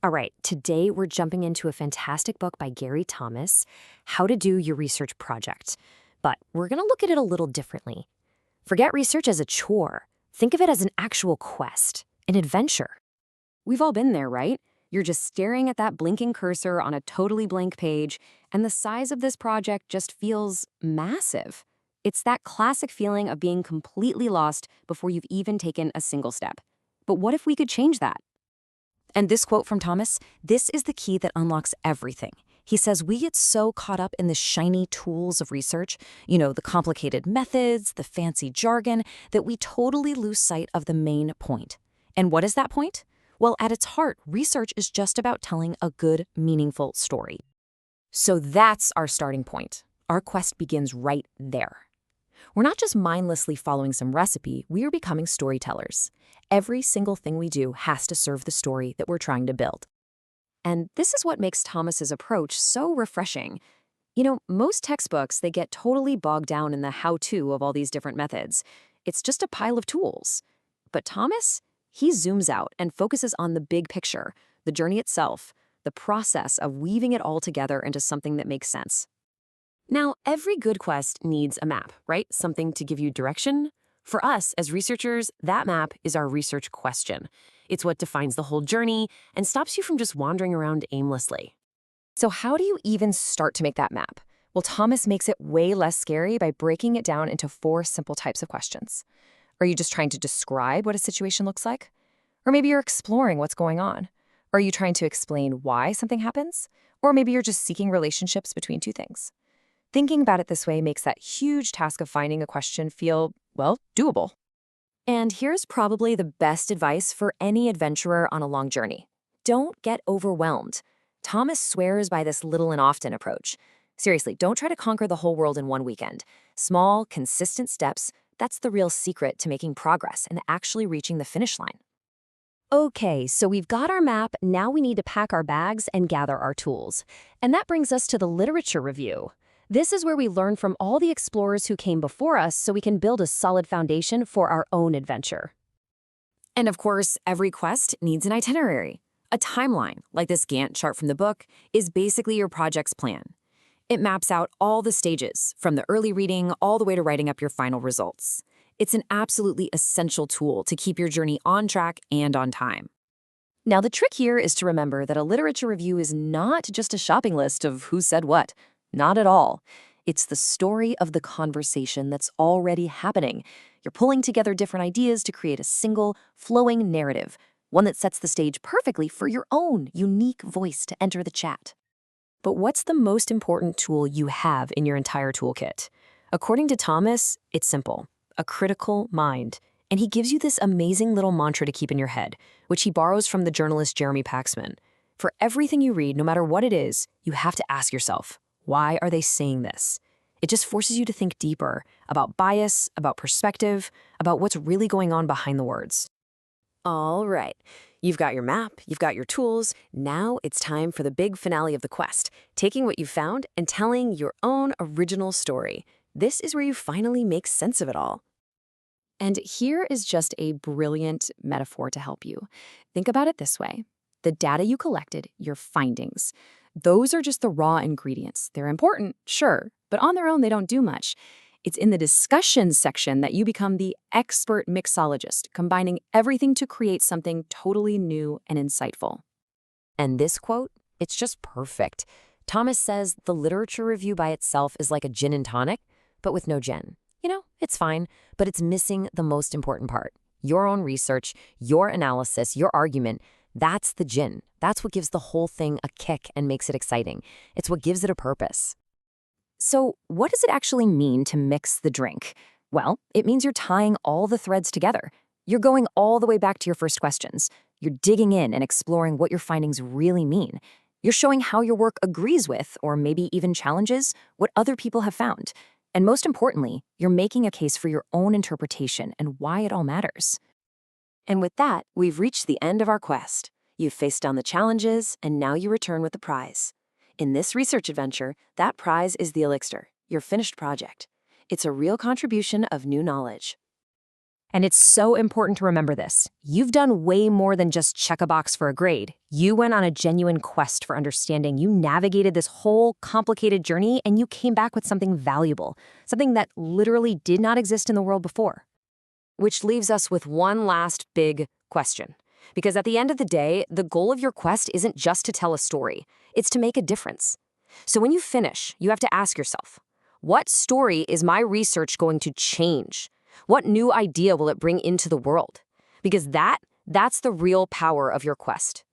All right, today we're jumping into a fantastic book by Gary Thomas, How to Do Your Research Project. But we're going to look at it a little differently. Forget research as a chore. Think of it as an actual quest, an adventure. We've all been there, right? You're just staring at that blinking cursor on a totally blank page, and the size of this project just feels massive. It's that classic feeling of being completely lost before you've even taken a single step. But what if we could change that? And this quote from Thomas, this is the key that unlocks everything. He says we get so caught up in the shiny tools of research, the complicated methods, the fancy jargon, that we totally lose sight of the main point. And what is that point? Well, at its heart, research is just about telling a good, meaningful story. So that's our starting point. Our quest begins right there. We're not just mindlessly following some recipe, we are becoming storytellers. Every single thing we do has to serve the story that we're trying to build. And this is what makes Thomas's approach so refreshing. Most textbooks, they get totally bogged down in the how-to of all these different methods. It's just a pile of tools. But Thomas, he zooms out and focuses on the big picture, the journey itself, the process of weaving it all together into something that makes sense. Now, every good quest needs a map, right? Something to give you direction. For us, as researchers, that map is our research question. It's what defines the whole journey and stops you from just wandering around aimlessly. So how do you even start to make that map? Well, Thomas makes it way less scary by breaking it down into 4 simple types of questions. Are you just trying to describe what a situation looks like? Or maybe you're exploring what's going on. Are you trying to explain why something happens? Or maybe you're just seeking relationships between 2 things. Thinking about it this way makes that huge task of finding a question feel, doable. And here's probably the best advice for any adventurer on a long journey. Don't get overwhelmed. Thomas swears by this little and often approach. Seriously, don't try to conquer the whole world in one weekend. Small, consistent steps, that's the real secret to making progress and actually reaching the finish line. Okay, so we've got our map, now we need to pack our bags and gather our tools. And that brings us to the literature review. This is where we learn from all the explorers who came before us so we can build a solid foundation for our own adventure. And of course, every quest needs an itinerary. A timeline, like this Gantt chart from the book, is basically your project's plan. It maps out all the stages, from the early reading all the way to writing up your final results. It's an absolutely essential tool to keep your journey on track and on time. Now, the trick here is to remember that a literature review is not just a shopping list of who said what. Not at all. It's the story of the conversation that's already happening. You're pulling together different ideas to create a single, flowing narrative, one that sets the stage perfectly for your own unique voice to enter the chat. But what's the most important tool you have in your entire toolkit? According to Thomas, it's simple: a critical mind. And he gives you this amazing little mantra to keep in your head, which he borrows from the journalist Jeremy Paxman. For everything you read, no matter what it is, you have to ask yourself, why are they saying this? It just forces you to think deeper about bias, about perspective, about what's really going on behind the words. All right, you've got your map, you've got your tools. Now it's time for the big finale of the quest, taking what you've found and telling your own original story. This is where you finally make sense of it all. And here is just a brilliant metaphor to help you. Think about it this way. The data you collected, your findings, those are just the raw ingredients. They're important, sure, but on their own, they don't do much. It's in the discussion section that you become the expert mixologist, combining everything to create something totally new and insightful. And this quote, it's just perfect. Thomas says the literature review by itself is like a gin and tonic, but with no gin. It's fine, but it's missing the most important part. Your own research, your analysis, your argument. That's the gin. That's what gives the whole thing a kick and makes it exciting. It's what gives it a purpose. So what does it actually mean to mix the drink? Well, it means you're tying all the threads together. You're going all the way back to your first questions. You're digging in and exploring what your findings really mean. You're showing how your work agrees with, or maybe even challenges, what other people have found. And most importantly, you're making a case for your own interpretation and why it all matters. And with that, we've reached the end of our quest. You've faced down the challenges, and now you return with the prize. In this research adventure, that prize is the elixir, your finished project. It's a real contribution of new knowledge. And it's so important to remember this. You've done way more than just check a box for a grade. You went on a genuine quest for understanding. You navigated this whole complicated journey, and you came back with something valuable, something that literally did not exist in the world before. Which leaves us with one last big question. Because at the end of the day, the goal of your quest isn't just to tell a story. It's to make a difference. So when you finish, you have to ask yourself, what story is my research going to change? What new idea will it bring into the world? Because that's the real power of your quest.